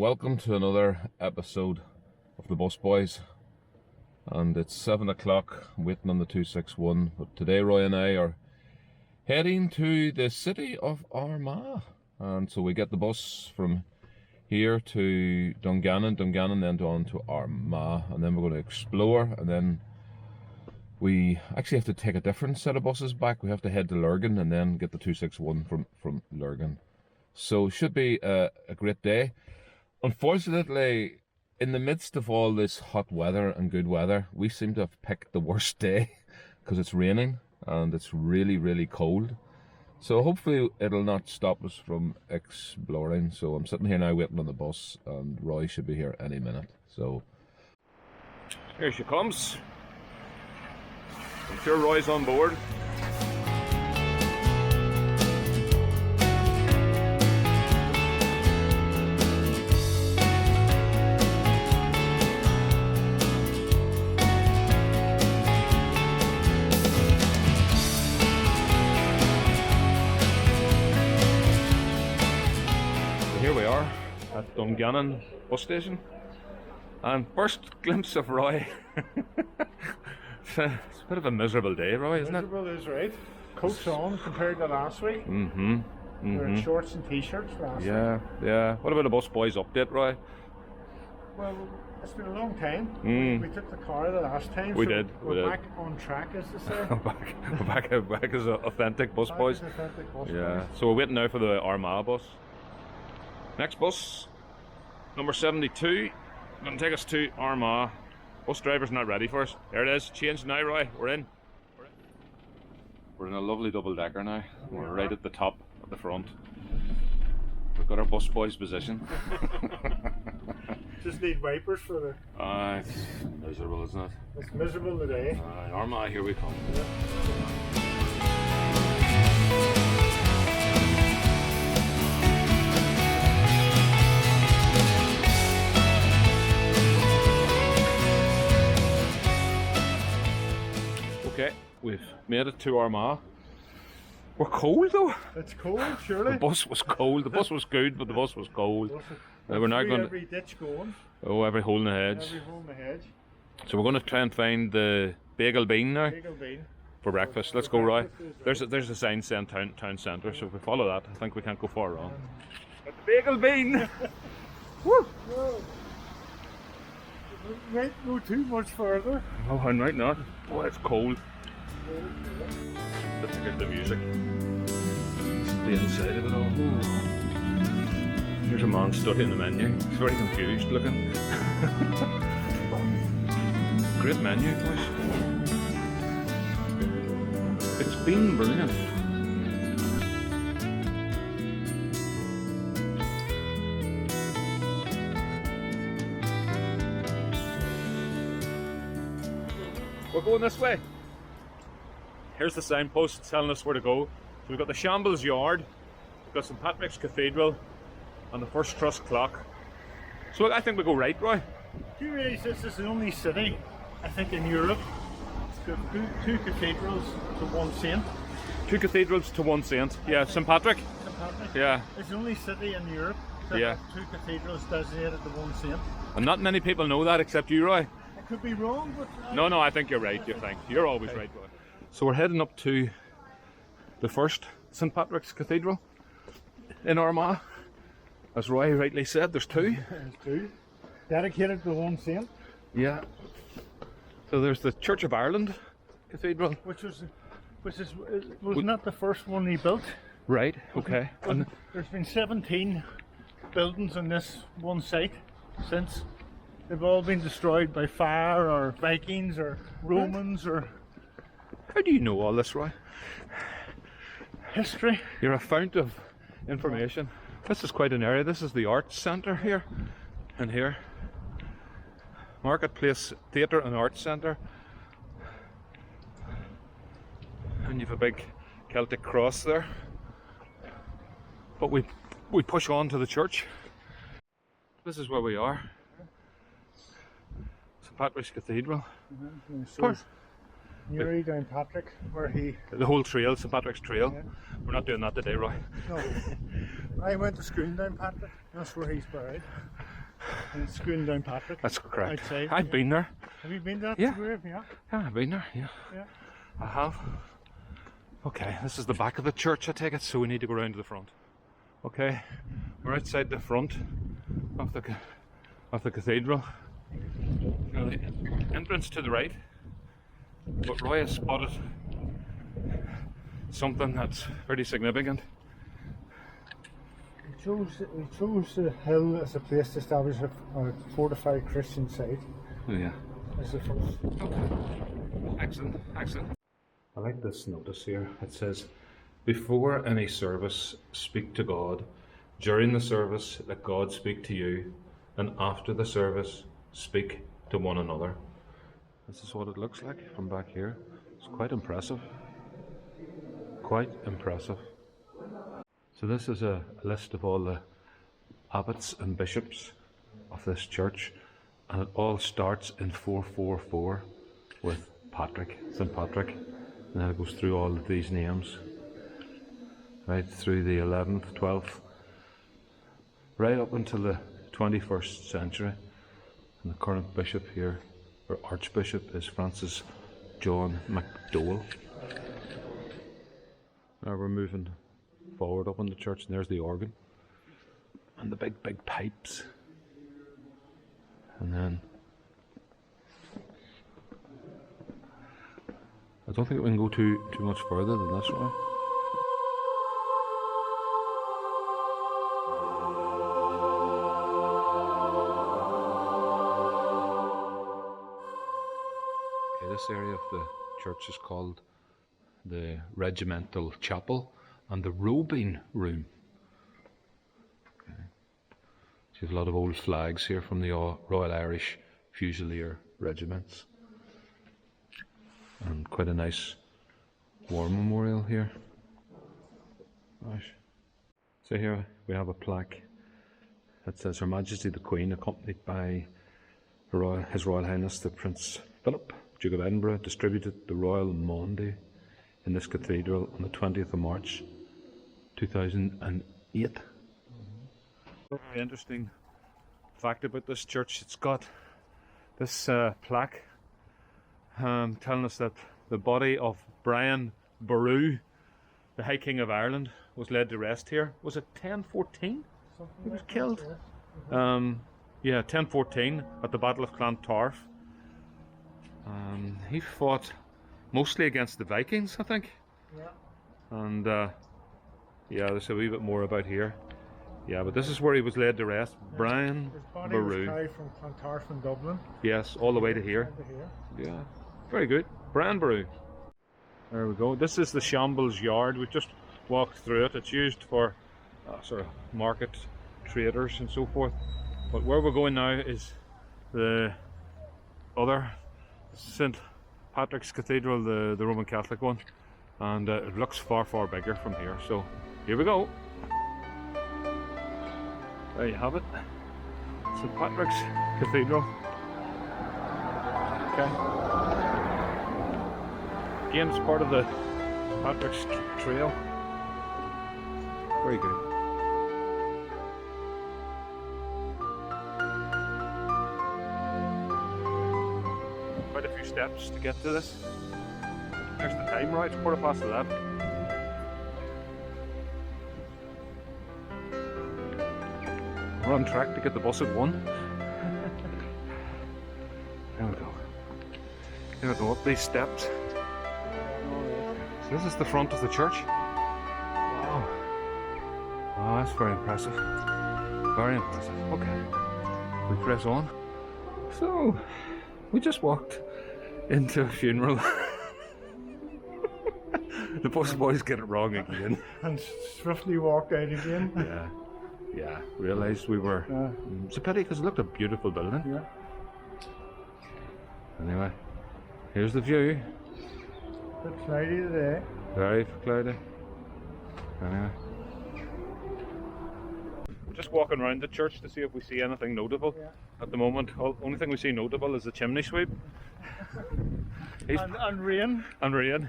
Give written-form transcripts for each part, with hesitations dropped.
welcome to another episode of the Bus Boys. And it's 7 o'clock, waiting on the 261. But today Roy and I are heading to the city of Armagh. And so we get the bus from here to Dungannon, then on to Armagh. And then we're going to explore, and then we actually have to take a different set of buses back. We have to head to Lurgan and then get the 261 from Lurgan. So it should be a great day. Unfortunately, in the midst of all this hot weather and good weather, we seem to have picked the worst day because it's raining and it's really, really cold. So hopefully it'll not stop us from exploring. So I'm sitting here now waiting on the bus, and Roy should be here any minute. So here she comes. I'm sure Roy's on board. Here we are at Dungannon bus station, and first glimpse of Roy. It's a bit of a miserable day, Roy, isn't it? Miserable is right. Coats on compared to last week. We're in shorts and t-shirts last week. Yeah. What about the Bus Boys update, Roy? Well, it's been a long time. We took the car the last time. We did. We're back on track, as they say. We're back as authentic Bus Boys. Yeah. So we're waiting now for the Armagh bus. Next bus, number 72, going to take us to Armagh. Bus driver's not ready for us. There it is. Change now, Roy. We're in. We're in a lovely double-decker now. We're right at the top at the front. We've got our Bus Boys position. Just need wipers for the... It's miserable, isn't it? It's miserable today. Armagh, here we come. Okay, we've made it to Armagh. We're cold though. It's cold, surely. The bus was cold. The bus was good, but the bus was cold. We're now going every ditch going. Oh, every hole in the hedge. Every hole in the hedge. So we're going to try and find the Bagel Bean now. Bagel Bean. For breakfast. Let's go, Roy. There's a sign saying town centre, so if we follow that, I think we can't go far wrong. The Bagel Bean! Woo! We might go too much further. Oh, I might not. Oh, it's cold. Let's get the music. The inside of it all. Ooh. Here's a man studying the menu. He's very confused looking. Great menu, boys. It's been brilliant. We're going this way. Here's the signpost telling us where to go. So we've got the Shambles Yard, we've got St Patrick's Cathedral, and the First Trust Clock. So I think we go right, Roy. Do you realise this is the only city, I think, in Europe? It's got two cathedrals to one saint. Two cathedrals to one saint. Yeah, St Patrick. St Patrick. Yeah. It's the only city in Europe that has two cathedrals designated to one saint. And not many people know that except you, Roy. I could be wrong, but... No, I think you're right. You're always right, Roy. So we're heading up to the first St Patrick's Cathedral in Armagh. As Roy rightly said, there's two. There's two. Dedicated to one saint. Yeah. So there's the Church of Ireland Cathedral. Which was not the first one he built. Right, okay. And there's been 17 buildings on this one site since. They've all been destroyed by fire or Vikings or Romans or... How do you know all this, Roy? History. You're a fount of information. This is quite an area. This is the Arts Centre here. And here. Marketplace Theatre and Arts Centre. And you've a big Celtic cross there. But we push on to the church. This is where we are. St Patrick's Cathedral. Newry down Patrick, where he... The whole trail, St Patrick's Trail. Yeah. We're not doing that today, Roy. No. I went to school down Patrick. That's where he's buried. And it's going down Patrick. That's correct. Outside. I've been there. Have you been there? Yeah. Yeah. Yeah, I've been there, yeah. Yeah. I have. Okay, this is the back of the church, I take it, so we need to go round to the front. Okay, we're outside the front of the cathedral. Now the entrance to the right, but Roy has spotted something that's pretty significant. We chose the hill as a place to establish a fortified Christian site. Oh yeah. As the first. Okay. Excellent, excellent. I like this notice here. It says, before any service, speak to God. During the service, let God speak to you. And after the service, speak to one another. This is what it looks like from back here. It's quite impressive. Quite impressive. So this is a list of all the abbots and bishops of this church. And it all starts in 444 with Patrick, St. Patrick. And then it goes through all of these names, right through the 11th, 12th, right up until the 21st century. And the current bishop here, or archbishop, is Francis John MacDowell. Now we're moving forward up in the church, and there's the organ, and the big pipes. And then I don't think we can go too much further than this one. Okay, this area of the church is called the Regimental Chapel and the Robing Room. Okay. So you have a lot of old flags here from the Royal Irish Fusilier regiments. And quite a nice war memorial here. Gosh. So here we have a plaque that says Her Majesty the Queen, accompanied by His Royal Highness the Prince Philip, Duke of Edinburgh, distributed the Royal Maundy in this cathedral on the 20th of March 2008. Very interesting fact about this church. It's got this plaque telling us that the body of Brian Boru, the High King of Ireland, was laid to rest here. Was it 1014? He was killed. Yeah, 1014 at the Battle of Clontarf. He fought mostly against the Vikings, I think. Yeah. And yeah, there's a wee bit more about here. Yeah, but this is where he was laid to rest. Brian His body Boru. was carried from Clontarf in Dublin. Yes, all the way to here. To here. Yeah, very good. Brian Boru. There we go. This is the Shambles Yard. We've just walked through it. It's used for sort of market traders and so forth. But where we're going now is the other St. Patrick's Cathedral, the Roman Catholic one. And it looks far bigger from here. So here we go. There you have it. St. Patrick's Cathedral. Okay. Again, it's part of the Patrick's Trail. Very good. Quite a few steps to get to this. There's the time, right? It's 11:15. We're on track to get the bus at 1. There we go. There we go, up these steps. So this is the front of the church. Wow. Oh, that's very impressive. Very impressive. Okay. We press on. So, we just walked into a funeral. The bus boys get it wrong again. And swiftly walked out again. Yeah. Realised we were. It's a pity because it looked a beautiful building. Yeah. Anyway, here's the view. A bit cloudy today. Very cloudy. Anyway. We're just walking around the church to see if we see anything notable. Yeah. At the moment, only thing we see notable is the chimney sweep. And rain. And rain.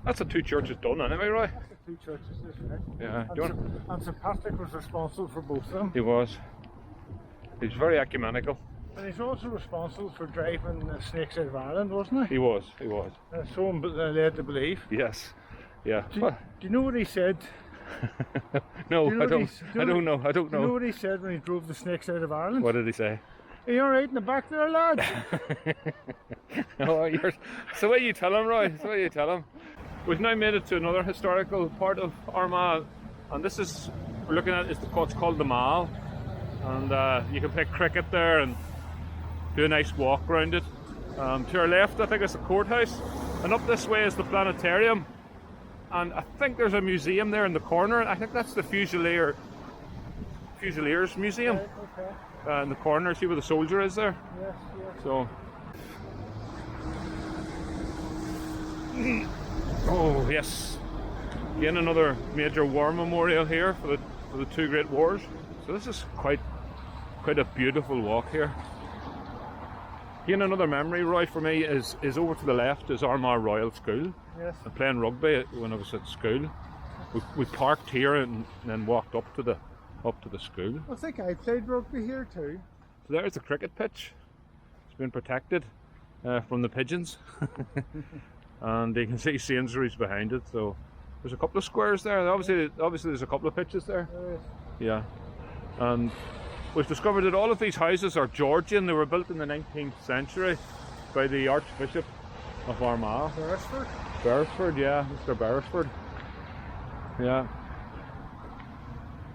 That's the 2 churches done anyway, right? two churches, isn't it? Yeah. And St Patrick was responsible for both of them. He was. He's very ecumenical. And he's also responsible for driving the snakes out of Ireland, wasn't he? He was. He was. So I'm led to believe. Yes. Yeah. Do you know what he said? No, Do you know I what don't. he- I don't know. I don't Do you know know. what he said when he drove the snakes out of Ireland? What did he say? Are you alright in the back there, lads? No, it's the way you tell him, Roy. It's the way you tell him. We've now made it to another historical part of Armagh, and this is we're looking at is what's called the Mall, and you can play cricket there and do a nice walk around it. To our left, I think it's the courthouse, and up this way is the planetarium, and I think there's a museum there in the corner. I think that's the Fusiliers Museum. Right, okay. In the corner, see where the soldier is there? Yes, yes. So, oh yes, again another major war memorial here for the two great wars. So this is quite a beautiful walk here. Again, another memory, Roy, for me is over to the left is Armagh Royal School. Yes. I'm playing rugby when I was at school. We parked here and then walked up to the school. I think I played rugby here too. So there's the cricket pitch. It's been protected from the pigeons. And you can see Sainsbury's behind it. So there's a couple of squares there. Obviously there's a couple of pitches there. Yeah. And we've discovered that all of these houses are Georgian. They were built in the 19th century by the Archbishop of Armagh. Beresford? Beresford, yeah. Mr. Beresford. Yeah.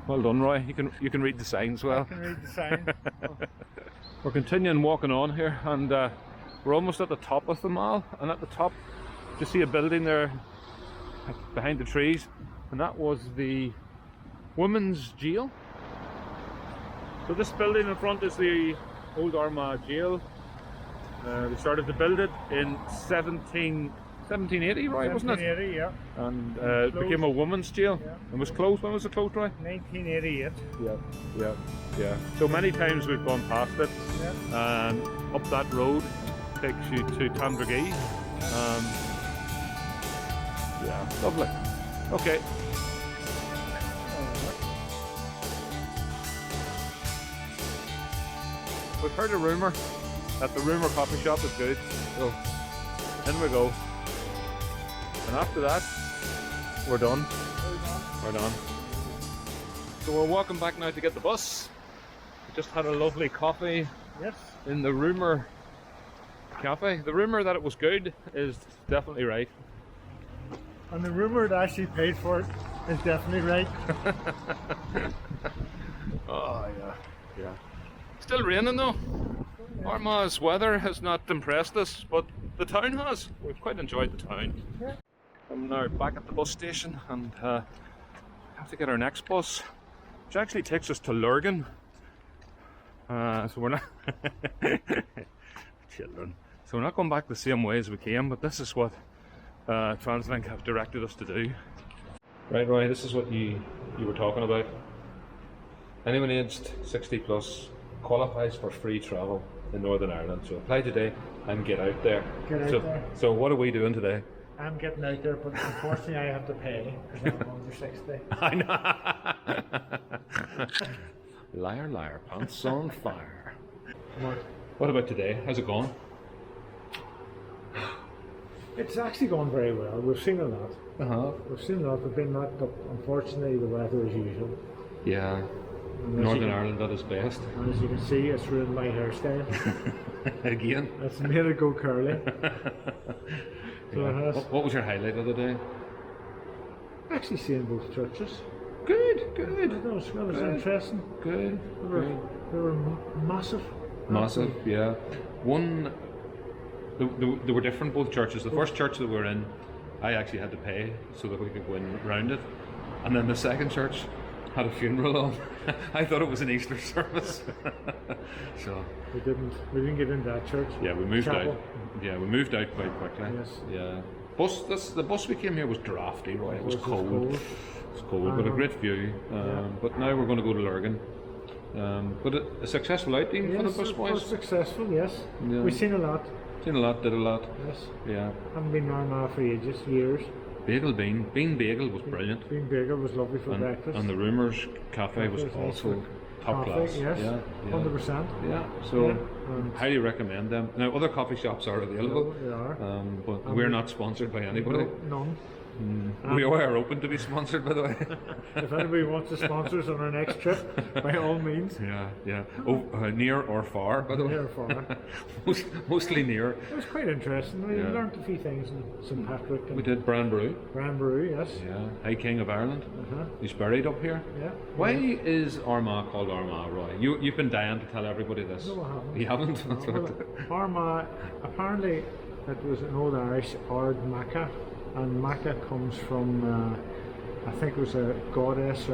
Well done, Roy. You can read the signs well. I can read the sign. We're continuing walking on here, and we're almost at the top of the mall. And at the top, you see a building there behind the trees, and that was the women's jail. So this building in front is the old Armagh jail. They started to build it in 1780, right, wasn't it? 1780, yeah. And it became a women's jail. Yeah. And was closed. When was it closed, right? 1988. Yeah. So many times we've gone past it, Yeah. and up that road takes you to Tandragee. Yeah, lovely. Okay. We've heard a rumour that the Rumour Coffee shop is good, so in we go. And after that, we're done. We're done. So we're walking back now to get the bus. We just had a lovely coffee Yes. in the Rumour Cafe. The rumour that it was good is definitely right. And the rumour that actually paid for it is definitely right. Oh yeah. Still raining though. Armagh's weather has not impressed us, but the town has. We've quite enjoyed the town. Yeah. I'm now back at the bus station and have to get our next bus, which actually takes us to Lurgan. So we're not children. So we're not going back the same way as we came, but this is what TransLink have directed us to do. Right, Roy, this is what you were talking about. Anyone aged 60 plus qualifies for free travel in Northern Ireland. So apply today and get out there. Get out there. So what are we doing today? I'm getting out there, but unfortunately I have to pay because I'm under 60. I know. Liar, liar, pants on fire. What about today? How's it going? It's actually gone very well. We've seen a lot. We've seen a lot. We've been knocked up. Unfortunately, the weather as usual. Yeah. Northern Ireland at its best. And as you can see, it's ruined my hairstyle. Again. It's made it go curly. So it has. What was your highlight of the day? Actually seeing both churches. Good. That was interesting. Good. They were massive. Massive, yeah. One, they were different, both churches. The first church that we were in, I actually had to pay so that we could go in round it. And then the second church had a funeral on. I thought it was an Easter service. So We didn't get into that church. yeah, we moved Chapel. out. Yeah, we moved out quite quickly. Yes. Yeah. The bus we came here was drafty, right? It was cold. cold. It was cold, but a great view. But now we're going to go to Lurgan. But a successful outing for the bus It boys. was successful, yes. Yeah. We've seen a lot. Seen a lot, did a lot. Yes. Yeah. Haven't been Armagh for ages, years. Bagel Bean. Bean Bagel was brilliant. Bean Bagel was lovely for breakfast. And the Rumour Cafe was nice also for top coffee, class. yes, Yeah, 100%. Yeah, so and highly recommend them. Now, other coffee shops are available, they are. but we're not sponsored by anybody. No, none. We are open to be sponsored, by the way. If anybody wants to sponsor us on our next trip, by all means. Yeah. Oh, near or far, by the way. Near or far. Mostly near. It was quite interesting. We Yeah. learned a few things in St Patrick and We did Bran Brew. Bran Brew, yes. Yeah, High King of Ireland. Uh-huh. He's buried up here. Yeah. Why is Armagh called Armagh, Roy? You've been dying to tell everybody this. No, I haven't. You haven't? No, well, Armagh, apparently it was an old Irish Ardmacca, and Macca comes from, I think it was a goddess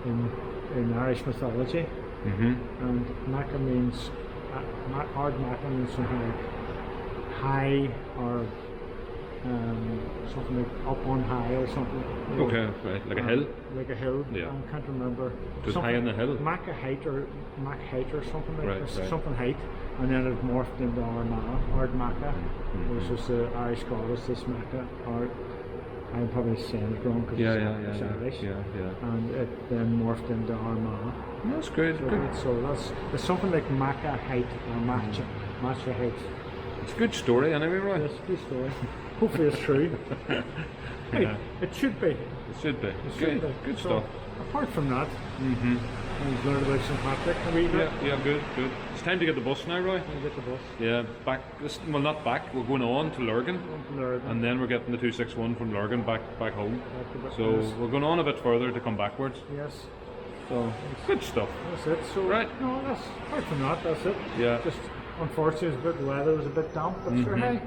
in Irish mythology, and Macca means, Ardmacca means something like high or something like up on high or something. You know. Okay, right, like a hill. Like a hill. Yeah. I can't remember. Just high on the hill. Macca height or Mac height or something like Right, this. right. Something height, and then it morphed into Ardmacca, which was the Irish goddess. This Macca, or I'm probably saying it wrong because it's Irish. Yeah. And it then morphed into Armagh. That's great. So it's something like Macca height or Matcha height. It's a good story anyway, Roy. That's a good story. Hopefully it's true. Hey, Yeah. it should be. It should be. It Good, should be. good So, stuff. apart from that, we've learned about St Patrick a wee bit. Yeah, good. It's time to get the bus now, Roy. We'll get the bus. Yeah, back. Well, not back. We're going on to Lurgan, On to Lurgan. and then we're getting the 261 from Lurgan back home. Back to the So bus. we're going on a bit further to come backwards. Yes, So good stuff. that's it. So Right. no, that's apart from that, that's it. Yeah. Just unfortunately, the weather was a bit damp, but sure, hey,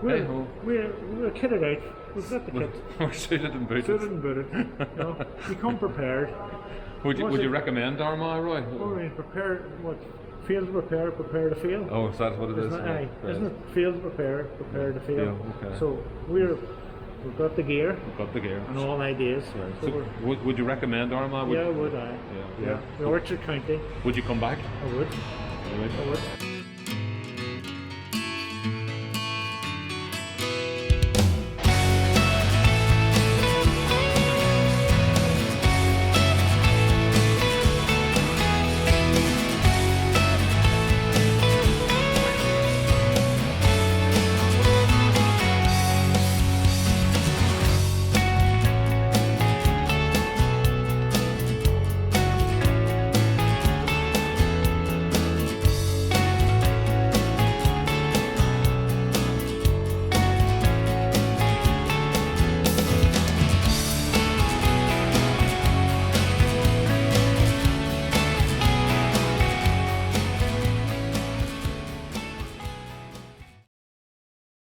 Hey-ho. we're kitted out. We've got the kit. We're suited and booted. Suited and booted. You know, you come prepared. Would Was you it- recommend Armagh, Roy? Well, I mean, prepare what? Field prepare to field. Oh, is that what it is? Isn't it? Right, Aye. Isn't it field prepare to field? Yeah, okay. So we've got the gear Got the gear. and all ideas. Right. So So would you recommend Armagh? yeah, would I? Yeah. The Orchard County. Would you come back? I would. Right. I would.